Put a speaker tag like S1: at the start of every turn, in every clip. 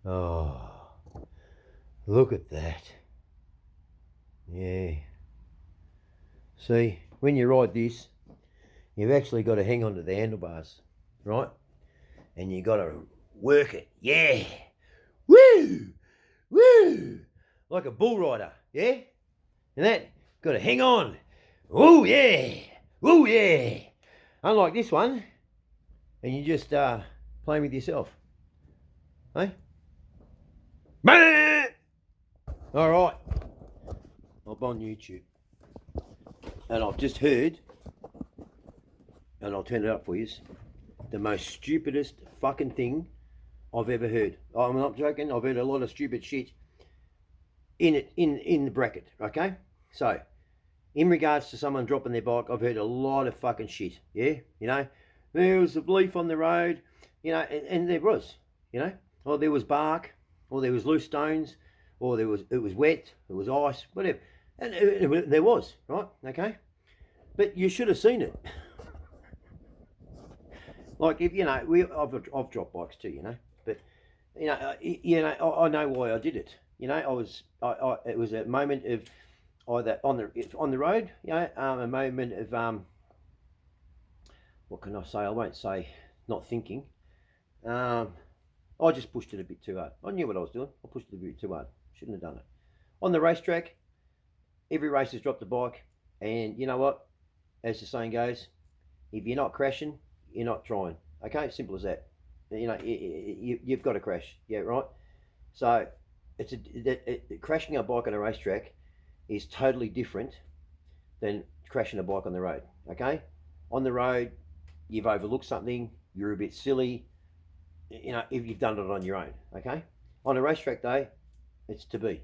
S1: Oh, look at that. Yeah. See, when you ride this, you've actually got to hang on to the handlebars, right? And you got to work it. Yeah. Woo! Woo! Like a bull rider, yeah? And that, got to hang on. Oh, yeah. Oh, yeah. Unlike this one, and you just playing with yourself. Hey? All right. I'm on YouTube. And I've just heard, and I'll turn it up for you, the most stupidest fucking thing I've ever heard. I'm not joking. I've heard a lot of stupid shit in the bracket, okay? So, in regards to someone dropping their bike, I've heard a lot of fucking shit, yeah? You know, there was a leaf on the road, you know, and there was, you know, or there was bark, or there was loose stones, or it was wet, it was ice, whatever. And there was, right? Okay? But you should have seen it. Like, if, you know, I've dropped bikes too, you know, but, you know, I know why I did it. You know, it was a moment of either on the road, you know, a moment of, what can I say? I won't say not thinking. I just pushed it a bit too hard. I knew what I was doing. I pushed it a bit too hard. Shouldn't have done it. On the racetrack, every racer's dropped the bike, and you know what? As the saying goes, if you're not crashing, you're not trying. Okay, simple as that. You know, you've got to crash. Yeah, right. So crashing a bike on a racetrack is totally different than crashing a bike on the road. Okay, on the road, you've overlooked something. You're a bit silly. You know, if you've done it on your own. Okay, on a racetrack day, it's to be,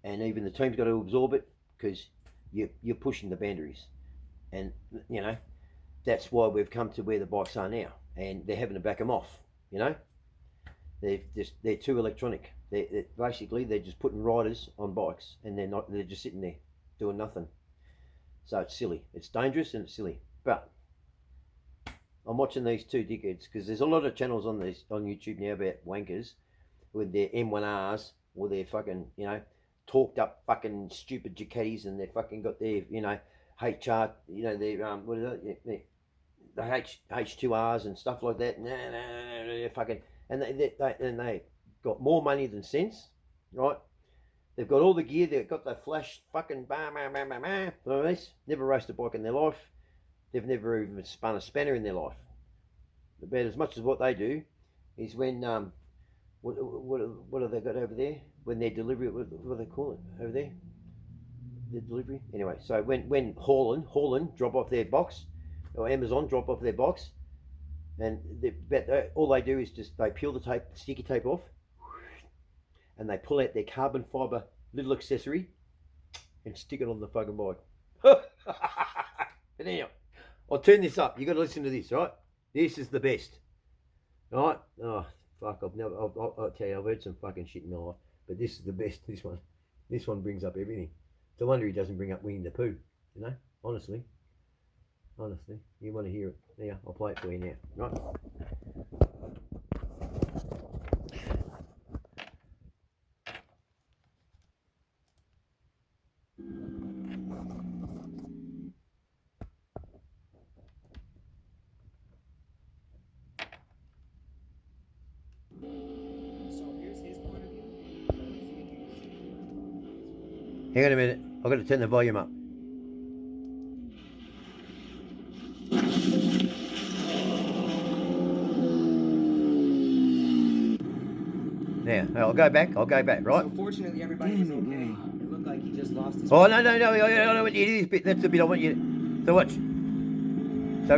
S1: and even the team's got to absorb it because you're pushing the boundaries, and you know that's why we've come to where the bikes are now, and they're having to back them off. You know, they're too electronic. They're basically they're just putting riders on bikes, and they're just sitting there doing nothing. So it's silly. It's dangerous and it's silly. But I'm watching these two dickheads because there's a lot of channels on YouTube now about wankers with their M1Rs or their fucking, you know, talked up fucking stupid Ducatis, and they've fucking got their, you know, HR, you know, their what is it? The H2Rs and stuff like that. Nah, fucking, and they got more money than sense, right? They've got all the gear. They've got the flash fucking never raced a bike in their life. They've never even spun a spanner in their life. About as much as what they do is when what have they got over there? When their delivery, what do they call it over there? The delivery. Anyway, so when Holland drop off their box, or Amazon drop off their box, and all they do is just they peel the sticky tape off, and they pull out their carbon fiber little accessory and stick it on the fucking bike. But anyhow, I'll turn this up. You got to listen to this, right? This is the best, right? Oh fuck! I'll tell you, I've heard some fucking shit in my life, but this is the best. This one brings up everything. It's a wonder he doesn't bring up Winnie the Pooh. You know, honestly, you want to hear it? Yeah, I'll play it for you now, right? Hang on a minute. I've got to turn the volume up. Now, I'll go back, right?
S2: So fortunately, everybody was okay. It looked like he just lost his...
S1: Oh, no, I don't want you to do this bit. That's the bit I want you to... So watch. So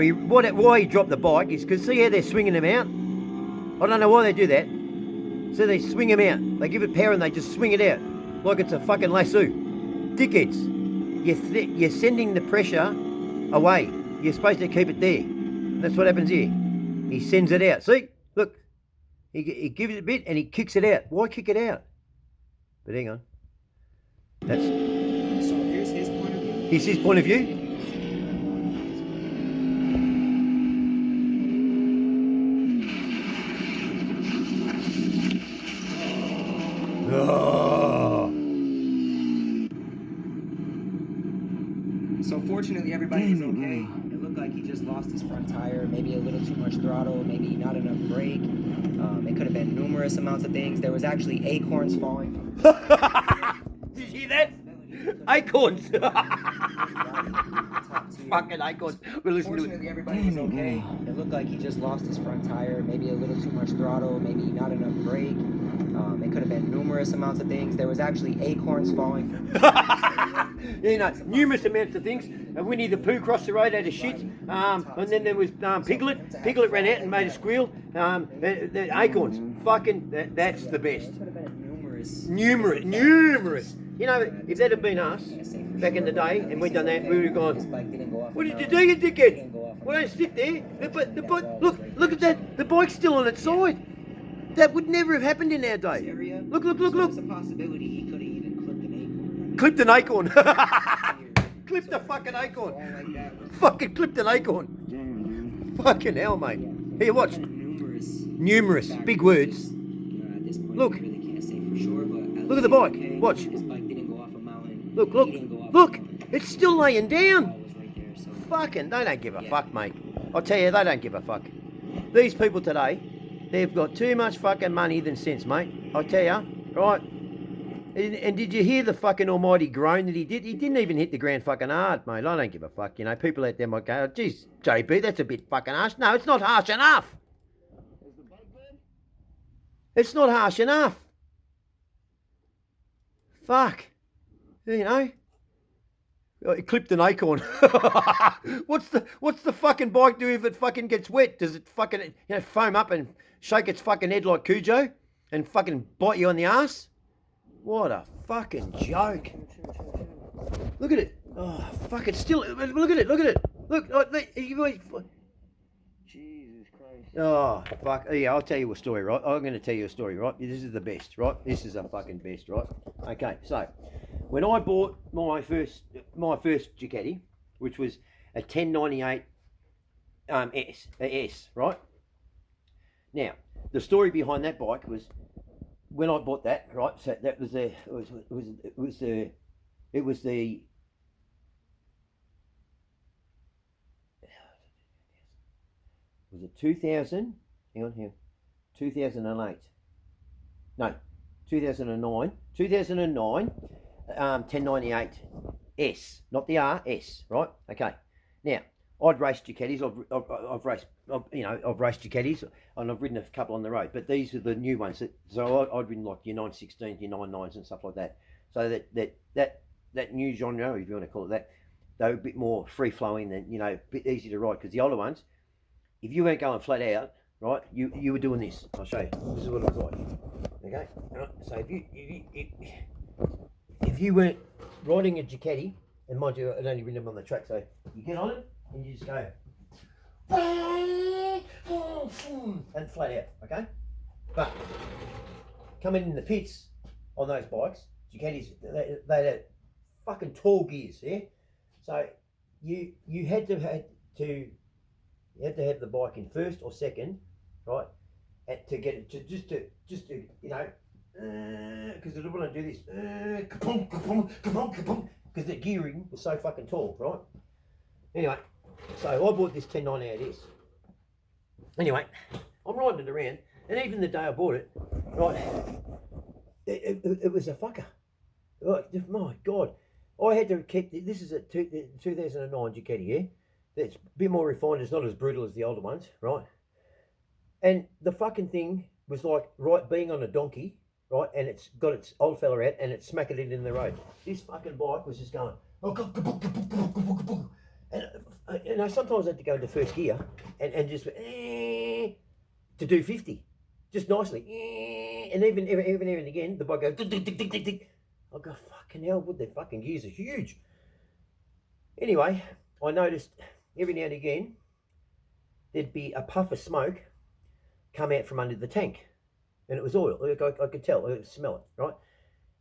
S1: why he dropped the bike is because see how they're swinging them out? I don't know why they do that. So they swing them out. They give it power and they just swing it out. Like it's a fucking lasso. Dickheads. You're sending the pressure away. You're supposed to keep it there. And that's what happens here. He sends it out. See? Look. He gives it a bit and he kicks it out. Why kick it out? But hang on. So
S2: here's his point of view?
S1: Here's his point of view. Oh.
S2: So fortunately, everybody was okay. It looked like he just lost his front tire, maybe a little too much throttle, maybe not enough brake. It could have been numerous amounts of things. There was actually acorns falling from
S1: Did you hear that? Acorns. Fucking acorns. We're listening to
S2: Fortunately, everybody was okay. It looked like he just lost his front tire, maybe a little too much throttle, maybe not enough brake. It could have been numerous amounts of things. There was actually acorns falling from
S1: you know, numerous amounts of things. Winnie the Pooh crossed the road, had a shit. And then there was Piglet. Piglet ran out and made a squeal. The acorns. Fucking, that's the best. Numerous. You know, if that had been us back in the day and we'd done that, we would have gone, what did you do, you dickhead? Well, don't sit there. But look at that. The bike's still on its side. That would never have happened in our day. Look.
S2: There's a possibility he could have even
S1: Clipped an acorn. Clipped a fucking acorn. Fucking clipped an acorn. Fucking hell, mate. Here, watch. Numerous. Big words. Look. Look at the bike. Watch. Look. It's still laying down. Fucking, they don't give a fuck, mate. I'll tell you, they don't give a fuck. These people today, they've got too much fucking money than sense, mate. I'll tell you, right? And did you hear the fucking almighty groan that he did? He didn't even hit the ground fucking hard, mate. I don't give a fuck. You know, people out there might go, geez, JB, that's a bit fucking harsh. No, it's not harsh enough. It's not harsh enough. Fuck. You know? It clipped an acorn. What's the fucking bike do if it fucking gets wet? Does it fucking, foam up and shake its fucking head like Cujo and fucking bite you on the ass? What a fucking joke. Look at it. Oh, fuck, it's still, look at it. Look, Jesus Christ. Oh, fuck. Yeah, I'll tell you a story, right? I'm going to tell you a story, right? This is the best, right? This is a fucking best, right? Okay, so when I bought my first Ducati, which was a 1098 S, right? Now, the story behind that bike was when I bought that, right? So that was it was it 2000? Hang on, 2008. No, 2009. 2009, 1098 S, not the R, S, right? Okay. Now, I'd raced Ducatis. I've raced Ducatis, and I've ridden a couple on the road. But these are the new ones. So I'd ridden like your 916s, your 99s, and stuff like that. So that new genre, if you want to call it that, they were a bit more free flowing than, a bit easy to ride. Because the older ones, if you weren't going flat out, right, you were doing this. I'll show you. This is what it was like. Okay. Right. So if you weren't riding a Ducati, and mind you, I'd only ridden them on the track, so you get on it and you just go and flat out, okay? But coming in the pits on those bikes, Ducatis, they had fucking tall gears, yeah. So you had to have the bike in first or second, right? And to get it to just to because I don't want to do this because the gearing was so fucking tall, right? Anyway, so I bought this 1098S. Anyway, I'm riding it around, and even the day I bought it, right, it was a fucker. Oh, my God. I had to keep, this is a 2009 Ducati, yeah? It's a bit more refined, it's not as brutal as the older ones, right? And the fucking thing was like, right, being on a donkey, right, and it's got its old fella out, and it's smacking it in the road. This fucking bike was just going, and sometimes I had to go into first gear and just to do 50, just nicely, and even and again, the bike goes, I go, fucking hell, what the fucking gears are huge. Anyway, I noticed every now and again, there'd be a puff of smoke come out from under the tank. And it was oil. I could tell, I could smell it, right?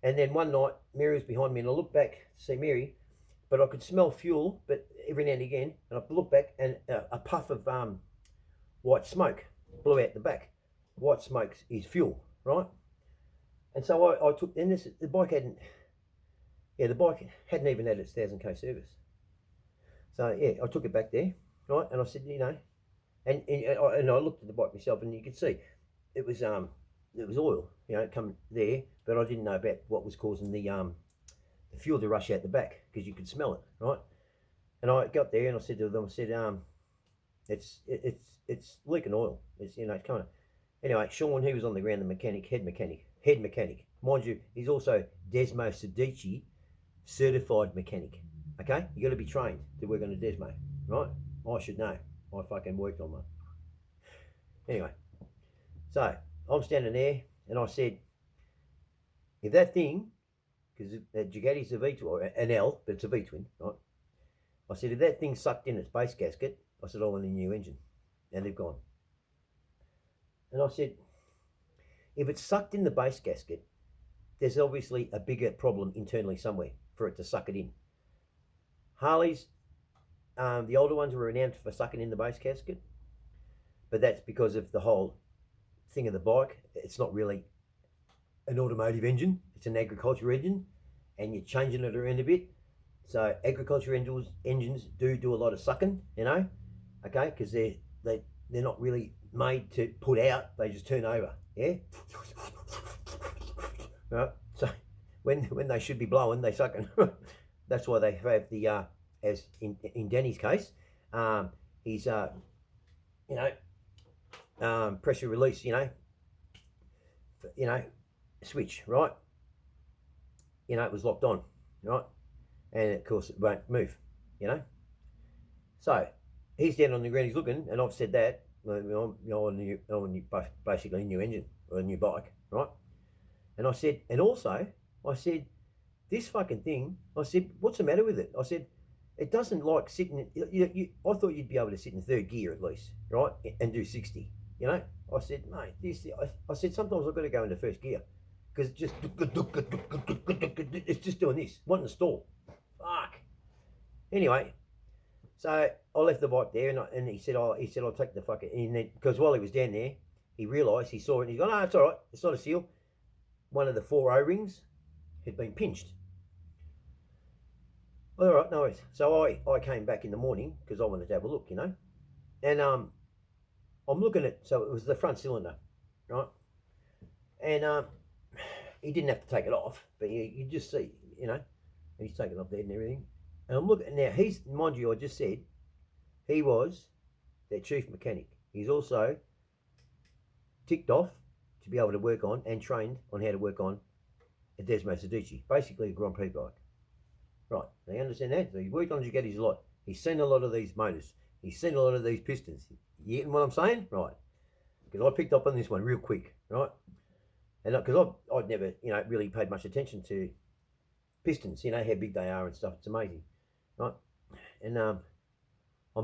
S1: And then one night, Mary was behind me, and I looked back to see Mary, but I could smell fuel, but every now and again, and I looked back, and a puff of white smoke blew out the back. White smoke is fuel, right? And so I took, and the bike hadn't even had its 1,000k service. So yeah, I took it back there, right? And I said, and I looked at the bike myself, and you could see it was oil, coming there, but I didn't know about what was causing the fuel to rush out the back, because you could smell it, right? And I got there and I said to them, it's leaking oil. It's kind of. Anyway, Sean, he was on the ground, the head mechanic. Mind you, he's also Desmo Sedici certified mechanic. Okay, you got to be trained to work on a Desmo, right? I should know. I fucking worked on one. Anyway, so I'm standing there and I said, if that thing, because Gigatti's a V twin, or an L, but it's a V twin, right? I said, if that thing sucked in its base gasket, I said, I want a new engine. And they've gone. And I said, if it's sucked in the base gasket, there's obviously a bigger problem internally somewhere for it to suck it in. Harleys, the older ones were renowned for sucking in the base gasket, but that's because of the whole thing of the bike. It's not really an automotive engine, it's an agriculture engine, and you're changing it around a bit. So agriculture engines do a lot of sucking, okay, because they're not really made to put out, they just turn over, yeah? Right? So when they should be blowing, they sucking. That's why they have the, as in Danny's case, he's, pressure release, switch, right? It was locked on, right? And of course it won't move, So he's down on the ground, he's looking, and I've said that, on basically a new engine or a new bike, right? And I said, this fucking thing, I said, what's the matter with it? I said, it doesn't like sitting, I thought you'd be able to sit in third gear at least, right? And do 60, I said, mate, I said, sometimes I've got to go into first gear because it's just doing this, wanting to stall. Fuck. Anyway, so I left the bike there, and he said, I'll take the fucking, because while he was down there, he realised, he saw it, and he's gone, no, it's all right, it's not a seal. One of the 4 O-rings had been pinched. All right, no worries. So I came back in the morning because I wanted to have a look, and I'm looking at, so it was the front cylinder, right? And he didn't have to take it off, but you just see, he's taken off there and everything. And I'm looking, now mind you, I just said, he was their chief mechanic. He's also ticked off to be able to work on and trained on how to work on a Desmo Sedici, basically a Grand Prix bike. Right, now you understand that? So he worked on Gigatti's a lot. He's seen a lot of these motors. He's seen a lot of these pistons. You getting what I'm saying? Right. Because I picked up on this one real quick, right? And because I'd never, really paid much attention to pistons, how big they are and stuff. It's amazing, right? And I'm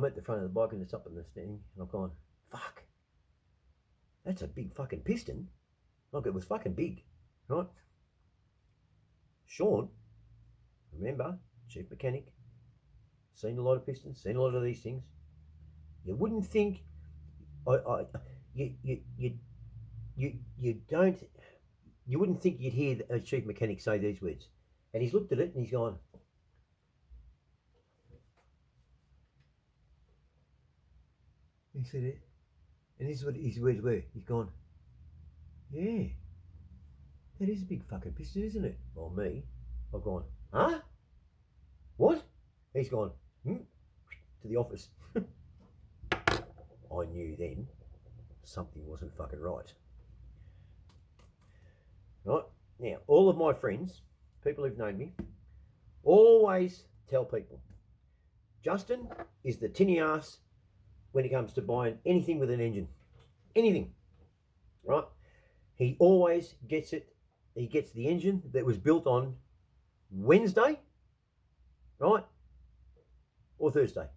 S1: at the front of the bike and it's up in the steering, and I'm going, fuck, that's a big fucking piston. Like, it was fucking big, right? Sean, remember, chief mechanic, seen a lot of pistons, seen a lot of these things. You wouldn't think, you wouldn't think you'd hear a chief mechanic say these words. And he's looked at it and he's gone, he said it, and this is what his words were. He's gone, yeah, that is a big fucking piston, isn't it? Well, me, I've gone, huh? What? He's gone, to the office. I knew then something wasn't fucking right. Right? Now, all of my friends, people who've known me, always tell people, Justin is the tinny ass when it comes to buying anything with an engine. Anything. Right? He always gets it. He gets the engine that was built on Wednesday, right? Or Thursday.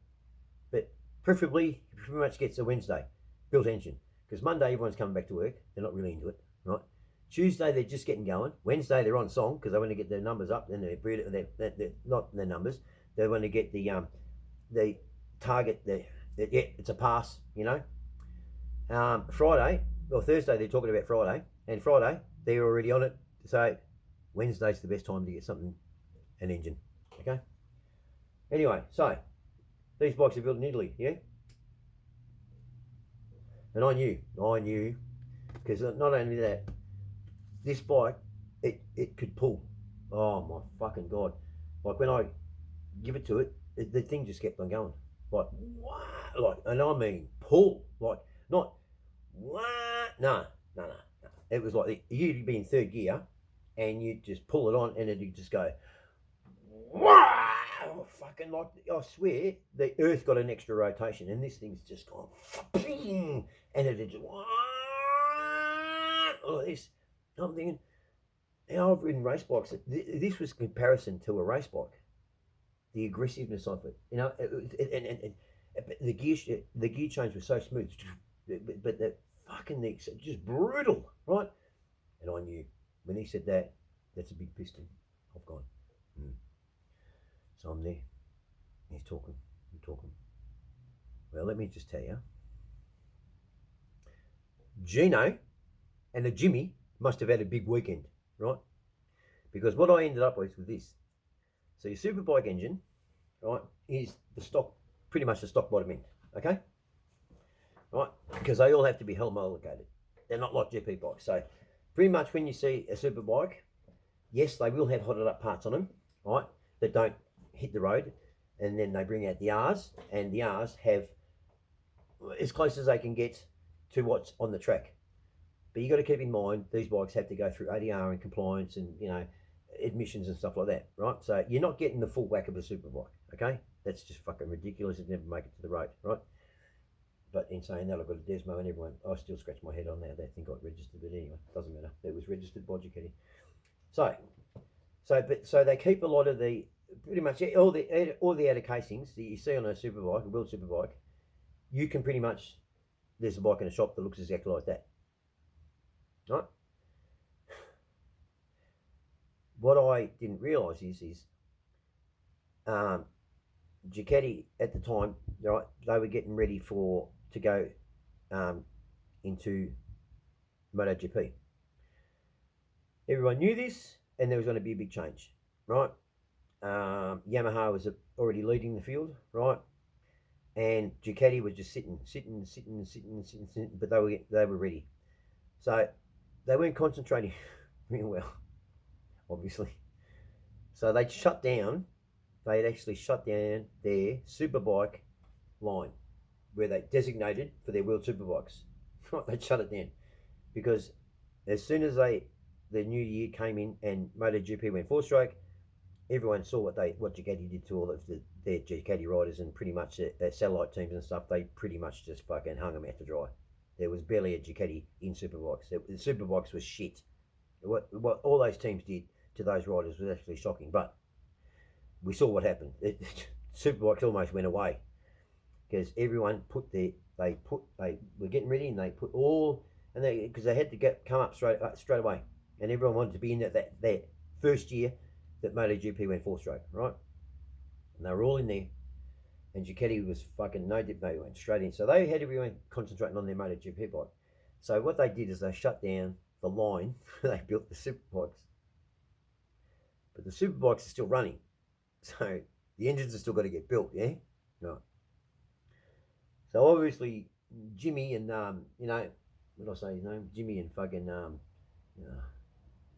S1: But preferably, he pretty much gets a Wednesday built engine. Because Monday, everyone's coming back to work. They're not really into it, right? Tuesday, they're just getting going. Wednesday, they're on song because they want to get their numbers up. Then they're not their numbers. They want to get the target. It's a pass, Friday or Thursday, they're talking about Friday. And Friday, they're already on it So Wednesday's the best time to get something, an engine. Okay. Anyway, so these bikes are built in Italy, yeah. And I knew, because not only that, this bike, it could pull. Oh my fucking god! Like when I give it to it, the thing just kept on going. Like what? Like, and I mean pull. Like not what? No, no, no, no. It was like you'd be in third gear, and you'd just pull it on, and it'd just go. Wow, fucking like I swear the Earth got an extra rotation, and this thing's just gone, and it just like this. I'm thinking, I've ridden race bikes. This was comparison to a race bike. The aggressiveness of it, you know, and the gear change was so smooth, but the fucking things just brutal, right? And I knew when he said that, that's a big piston. I've gone. So I'm there. He's talking. I'm talking. Well, let me just tell you, Gino and the Jimmy must have had a big weekend, right? Because what I ended up with this. So your superbike engine, right, is the stock, pretty much the stock bottom end, okay? Right, because they all have to be homologated. They're not like GP bikes. So pretty much when you see a superbike, yes, they will have hotted up parts on them, right, that don't hit the road, and then they bring out the R's, and the R's have as close as they can get to what's on the track. But you got to keep in mind these bikes have to go through ADR and compliance, and you know, admissions and stuff like that, right? So you're not getting the full whack of a superbike, okay? That's just fucking ridiculous. It'd never make it to the road, right? But in saying that, I've got a Desmo, and everyone, I still scratch my head on that. They think I registered it anyway. Doesn't matter. It was registered by Ducati. So they keep a lot of the, pretty much all the outer casings that you see on a superbike, a wheeled superbike. You can pretty much, there's a bike in a shop that looks exactly like that, right? What I didn't realise is Ducati at the time, right, they were getting ready to go into MotoGP. Everyone knew this, and there was going to be a big change, right? Yamaha was already leading the field, right? And Ducati was just sitting, but they were ready. So they weren't concentrating real well, obviously. So they'd shut down. They'd actually shut down their superbike line where they designated for their wheeled superbikes. They'd shut it down because as soon as the new year came in and MotoGP went 4-stroke, everyone saw what Ducati did to all of their Ducati riders, and pretty much their satellite teams and stuff. They pretty much just fucking hung them out to dry. There was barely a Ducati in superbikes. The superbikes was shit. What all those teams did to those riders was actually shocking. But we saw what happened. Superbikes almost went away because everyone they were getting ready, and they put all, and because they had to come up straight away, and everyone wanted to be in that first year that MotoGP went 4-stroke, right? And they were all in there, and Ducati was fucking no dip, they went straight in. So they had everyone concentrating on their MotoGP bike. So what they did is they shut down the line where they built the superbikes. But the superbikes are still running. So the engines are still got to get built, yeah? Right. So obviously Jimmy and, you know, what did I say his name? Jimmy and fucking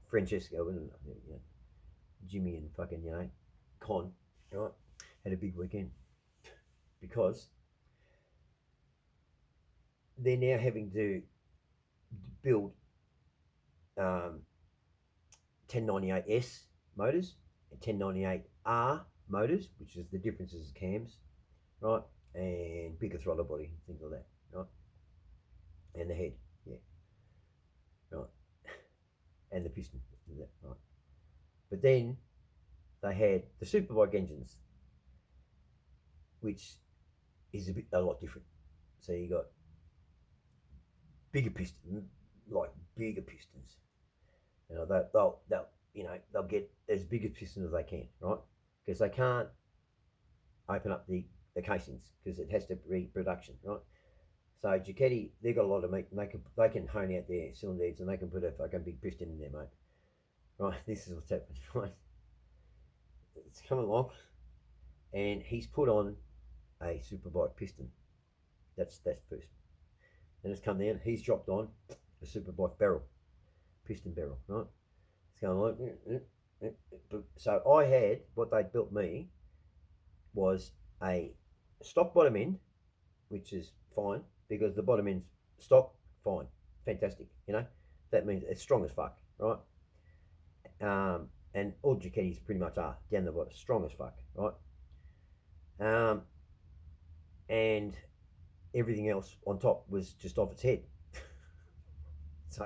S1: Francesco, Jimmy and fucking, you know, Con, right, had a big weekend because they're now having to build 1098S motors and 1098R motors, which is the differences of cams, right, and bigger throttle body, things like that, right, and the head, yeah, right, and the piston, right. But then they had the superbike engines, which is a lot different. So you got bigger pistons, bigger pistons. You know, they'll get as big a piston as they can, right? Because they can't open up the casings because it has to be production, right? So Ducati, they've got a lot of meat, and they can hone out their cylinders, and they can put a fucking big piston in there, mate. Right, this is what's happened. Right, it's come along, and he's put on a superbike piston. That's first. Then it's come down. He's dropped on a superbike barrel, piston barrel. Right, it's going like. So I had what they'd built me was a stock bottom end, which is fine because the bottom end's stock, fine, fantastic. You know, that means it's strong as fuck, right? And all Ducatis pretty much are down the bottom, strong as fuck, right? And everything else on top was just off its head. So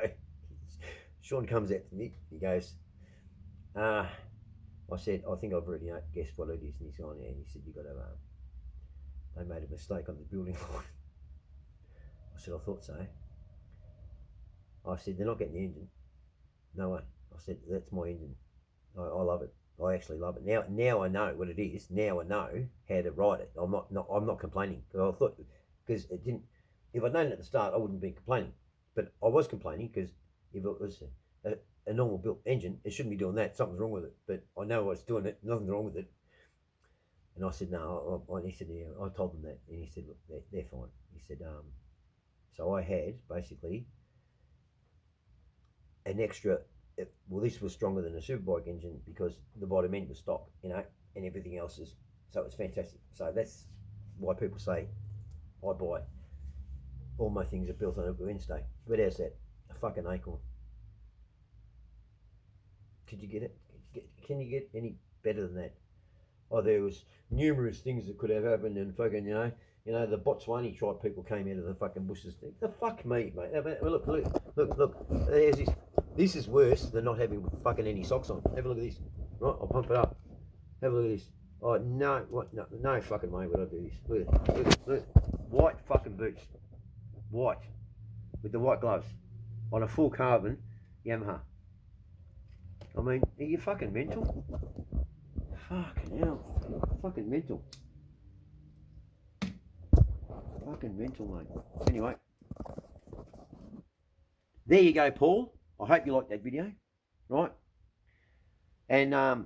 S1: Sean comes out to me, he goes, I said, I think I've already guessed what it is, and he's gone, yeah, and he said, you got to, they made a mistake on the building line. I said, I thought so. I said, they're not getting the engine. No way. I said, that's my engine. I love it. I actually love it. Now I know what it is. Now I know how to ride it. I'm not complaining because I thought because it didn't. If I'd known it at the start, I wouldn't be complaining. But I was complaining because if it was a normal built engine, it shouldn't be doing that. Something's wrong with it. But I know what's doing it. Nothing's wrong with it. And I said no. And he said yeah. I told them that, and he said look, they're fine. He said so I had basically an extra. Well, this was stronger than a superbike engine because the bottom end was stock, you know, and everything else is, so it's fantastic. So that's why people say I buy all my things are built on a Wednesday. But how's that? A fucking ACORN. Could you get it? Can you get any better than that? Oh, there was numerous things that could have happened, and fucking, you know, the Botswani tribe people came out of the fucking bushes. The fuck me, mate. Look. There's this. This is worse than not having fucking any socks on. Have a look at this. Right, I'll pump it up. Have a look at this. Oh no, what? No fucking way would I do this. Look. White fucking boots. White, with the white gloves, on a full carbon Yamaha. I mean, are you fucking mental? Fucking hell. Fucking mental. Fucking mental, mate. Anyway. There you go, Paul. I hope you liked that video. Right? And I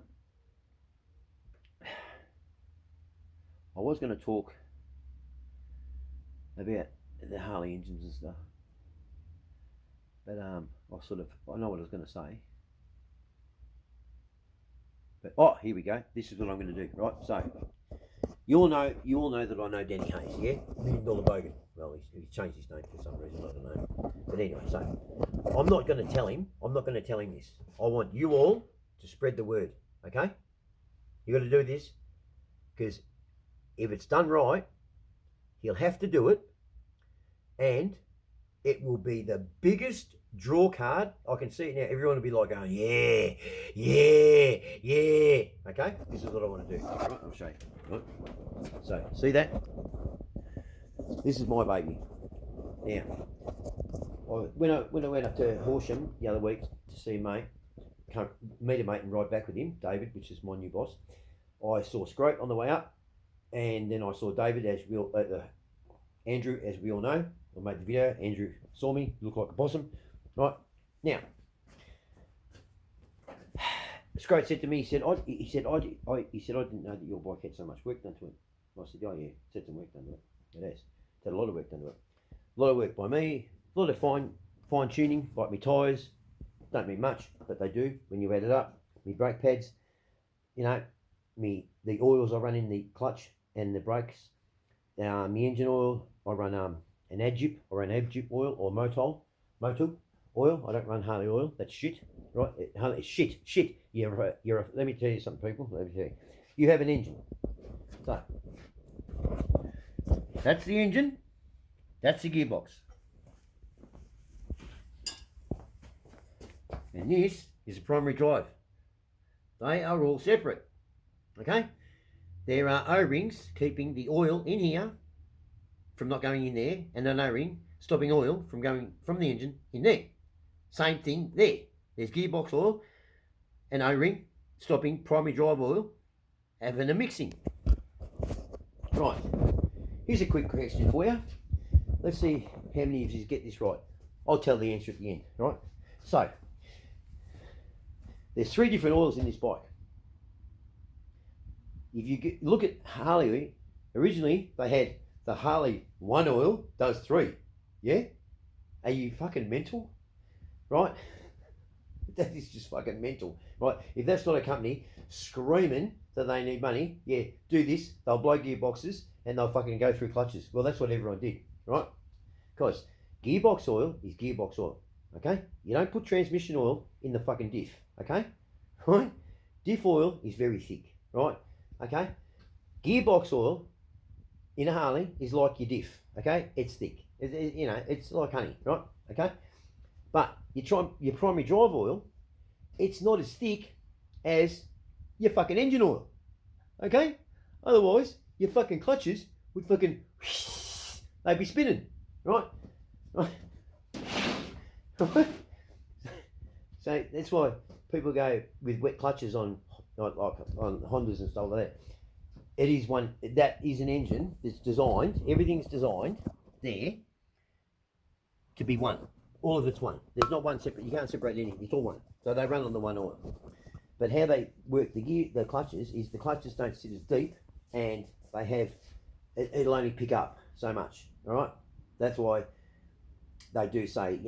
S1: was going to talk about the Harley engines and stuff. But I know what I was going to say. But here we go. This is what I'm going to do, right? So you all know that I know Danny Hayes, yeah? $1 Million Bogan. Well, he's changed his name for some reason, I don't know. But anyway, so I'm not going to tell him this. I want you all to spread the word, okay? You got to do this because if it's done right, he'll have to do it, and it will be the biggest draw card. I can see it now. Everyone will be like going, yeah. Okay, this is what I want to do. Right, I'll show you. Right. So, see that? This is my baby. Now, when I went up to Horsham the other week to see meet a mate and ride back with him, David, which is my new boss, I saw Scroat on the way up, and then I saw David, Andrew, as we all know. I made the video. Andrew saw me, looked like a possum. Right, now, Scroat said to me, he said, I didn't know that your bike had so much work done to it. I said, oh yeah, it's had some work done to it. It has. It's had a lot of work done to it. A lot of work by me, a lot of fine tuning, like my tyres. Don't mean much, but they do when you add it up. My brake pads, you know, the oils I run in the clutch and the brakes. My engine oil, I run an Adjup. I run Adjup oil or Motul oil. I don't run Harley oil. That's shit, right? Harley shit. Let me tell you something, people. Let me tell you. You have an engine. So that's the engine. That's the gearbox. And this is a primary drive. They are all separate. Okay? There are O-rings keeping the oil in here from not going in there, and an O-ring stopping oil from going from the engine in there. Same thing there. There's gearbox oil, an O-ring stopping primary drive oil, having a mixing. Right. Here's a quick question for you. Let's see how many of you get this right. I'll tell the answer at the end, right? So, There's 3 different oils in this bike. If you look at Harley, originally they had the Harley 1 oil does 3. Yeah? Are you fucking mental? Right? That is just fucking mental. Right? If that's not a company screaming that they need money, yeah, do this, they'll blow gearboxes and they'll fucking go through clutches. Well, that's what everyone did, right? Because gearbox oil is gearbox oil, okay? You don't put transmission oil in the fucking diff, okay? Right? Diff oil is very thick, right? Okay? Gearbox oil in a Harley is like your diff, okay? It's thick. It's like honey, right? Okay? But your primary drive oil, it's not as thick as your fucking engine oil, okay? Otherwise, your fucking clutches would fucking, they'd be spinning, right? So that's why people go with wet clutches on Hondas and stuff like that. That is an engine that's designed, everything's designed there to be one. All of it's one. There's not one separate, you can't separate anything, it's all one. So they run on the one oil. But how they work the clutches is the clutches don't sit as deep and they have, it'll only pick up so much, all right? That's why they do say,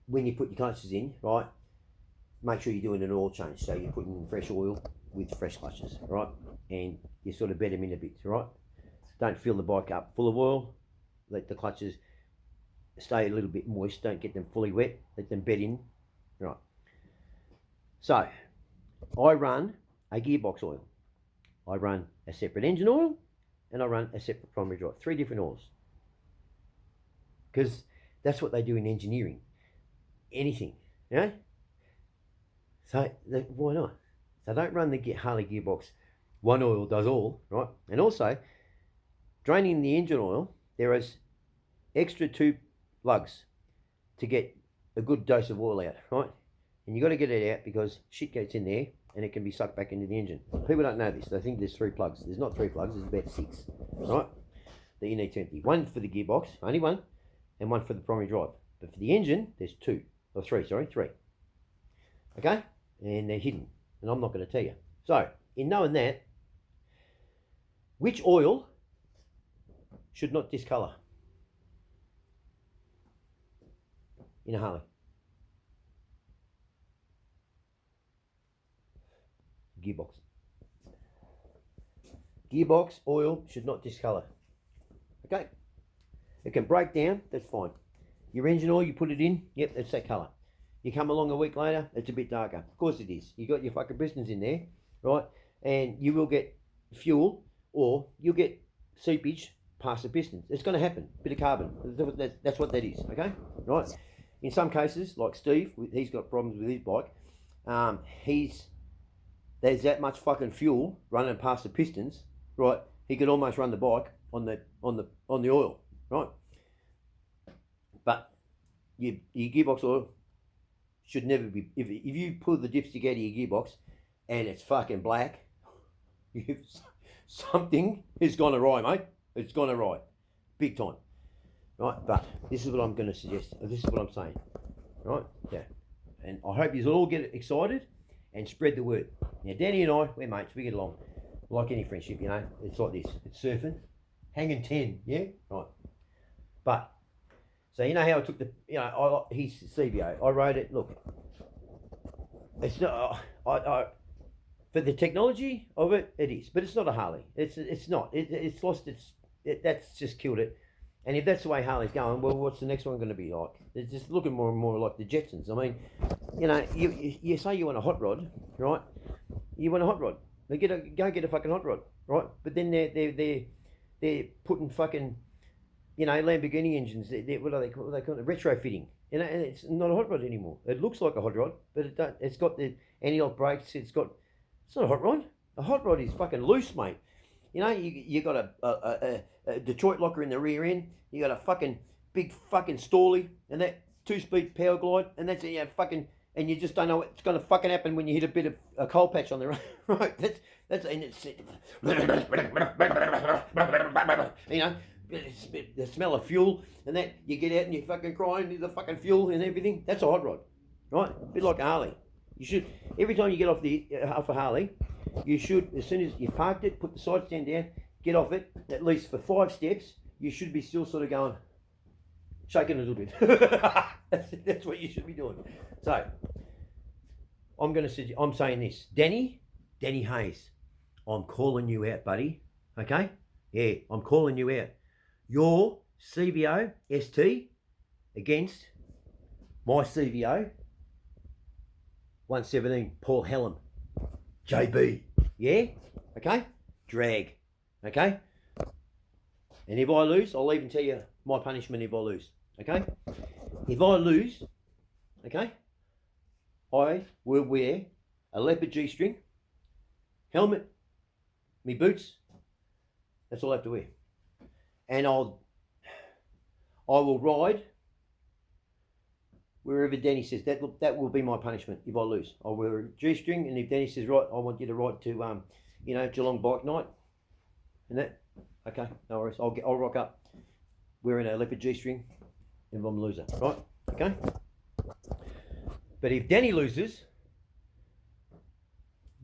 S1: when you put your clutches in, right, make sure you're doing an oil change. So you're putting fresh oil with fresh clutches, right? And you sort of bed them in a bit, right? Don't fill the bike up full of oil. Let the clutches stay a little bit moist. Don't get them fully wet. Let them bed in, right? So I run a gearbox oil. I run a separate engine oil and I run a separate primary drive. 3 different oils. Because that's what they do in engineering. Anything, you know? So why not? So don't run the Harley gearbox. 1 oil does all, right? And also, draining the engine oil, there is extra 2 lugs to get a good dose of oil out, right? And you got to get it out because shit gets in there and it can be sucked back into the engine. People don't know this. They think there's 3 plugs. There's not 3 plugs. There's about 6, right? That you need to empty. 1 for the gearbox, only 1, and 1 for the primary drive. But for the engine, there's 3. Okay? And they're hidden. And I'm not going to tell you. So, in knowing that, which oil should not discolour in a Harley? Gearbox. Gearbox oil should not discolour. Okay? It can break down, that's fine. Your engine oil, you put it in, yep, that's that colour. You come along a week later, it's a bit darker. Of course it is. You got your fucking pistons in there, right? And you will get fuel or you'll get seepage past the pistons. It's going to happen. Bit of carbon. That's what that is, okay? Right? In some cases, like Steve, he's got problems with his bike. There's that much fucking fuel running past the pistons, right? He could almost run the bike on the oil, right? But your gearbox oil should never be. If you pull the dipstick out of your gearbox and it's fucking black, something is gone awry, mate. It's gone awry, big time, right? But this is what I'm going to suggest. This is what I'm saying, right? Yeah, and I hope you all get excited and spread the word. Now, Danny and I, we're mates. We get along like any friendship, you know. It's like this. It's surfing, hanging 10, yeah, right. But so you know how I took the, he's CVO. I rode it. Look, it's not. For the technology of it, it is, but it's not a Harley. It's not. It's lost its. That's just killed it. And if that's the way Harley's going, well, what's the next one going to be like? It's just looking more and more like the Jetsons. I mean, you say you want a hot rod, right? You want a hot rod. Go get a fucking hot rod, right? But then they're putting fucking, Lamborghini engines. What are they called? They call it retrofitting. And it's not a hot rod anymore. It looks like a hot rod, but it don't. It's got the anti-lock brakes. It's not a hot rod. A hot rod is fucking loose, mate. You got a Detroit locker in the rear end. You got a fucking big fucking Storley and that 2-speed power glide, and that's fucking, and you just don't know what's going to fucking happen when you hit a bit of a coal patch on the road. Right? That's and it's the smell of fuel and that you get out and you fucking crying the fucking fuel and everything. That's a hot rod. right? A bit like a Harley. You should, every time you get off a Harley, you should, as soon as you parked it, put the side stand down, get off it, at least for 5 steps, you should be still sort of going, shaking a little bit. That's what you should be doing. So, I'm saying this. Denny Hayes, I'm calling you out, buddy. Okay? Yeah, I'm calling you out. Your CVO ST against my CVO 117 Paul Helen JB. Yeah? Okay? Drag. Okay? And if I lose, I'll even tell you my punishment if I lose. Okay? If I lose, okay, I will wear a leopard G-string, helmet, me boots. That's all I have to wear. And I will ride wherever Danny says. That will be my punishment if I lose. I'll wear a G-string, and if Danny says, right, I want you to ride to Geelong bike night, and that, okay, no worries. I'll rock up wearing a leopard G-string if I'm a loser, right? Okay. But if Danny loses,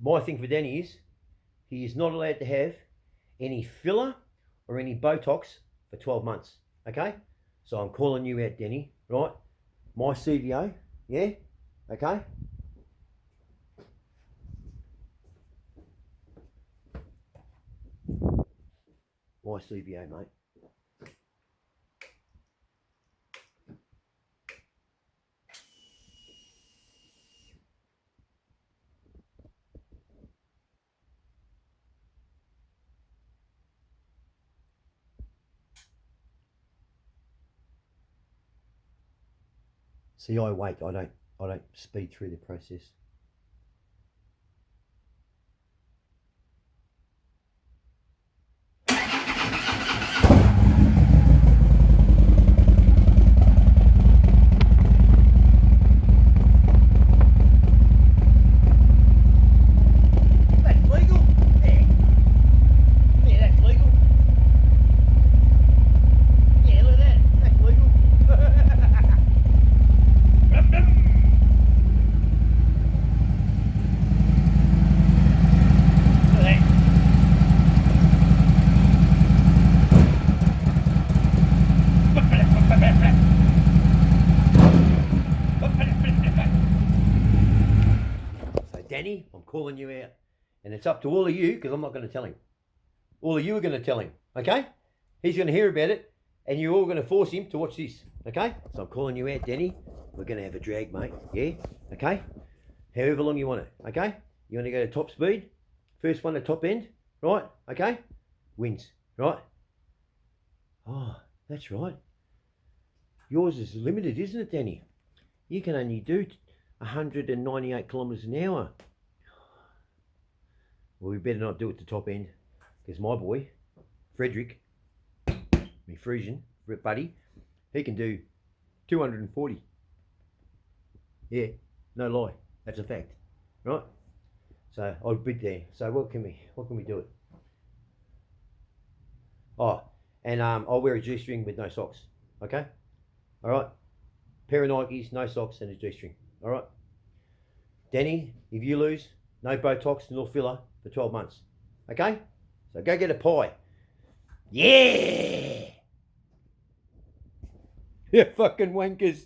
S1: my thing for Danny is he is not allowed to have any filler or any Botox for 12 months. Okay? So I'm calling you out, Danny, right? My CVO, yeah? Okay? My CVO, mate. See, I wait. I don't speed through the process. That's legal. Yeah. Yeah, that's legal. Yeah, look at that. That's legal. So Danny, I'm calling you out. And it's up to all of you, because I'm not going to tell him. All of you are going to tell him, okay? He's going to hear about it, and you're all going to force him to watch this, okay? So I'm calling you out, Danny. We're going to have a drag, mate, yeah? Okay? However long you want it, okay? You want to go to top speed? First one to top end, right? Okay? Wins, right? Oh, that's right. Yours is limited, isn't it, Danny? You can only do 198 kilometres an hour. Well, we better not do it to top end, because my boy, Frederick, me Frisian buddy, he can do 240. Yeah, no lie, that's a fact, right? So I'll bid there. So what can we do it? Oh, and I'll wear a G-string with no socks. Okay, all right. Pair of Nikes, no socks, and a G-string. All right. Danny, if you lose, no Botox nor filler for 12 months. Okay? So go get a pie. Yeah! You fucking wankers.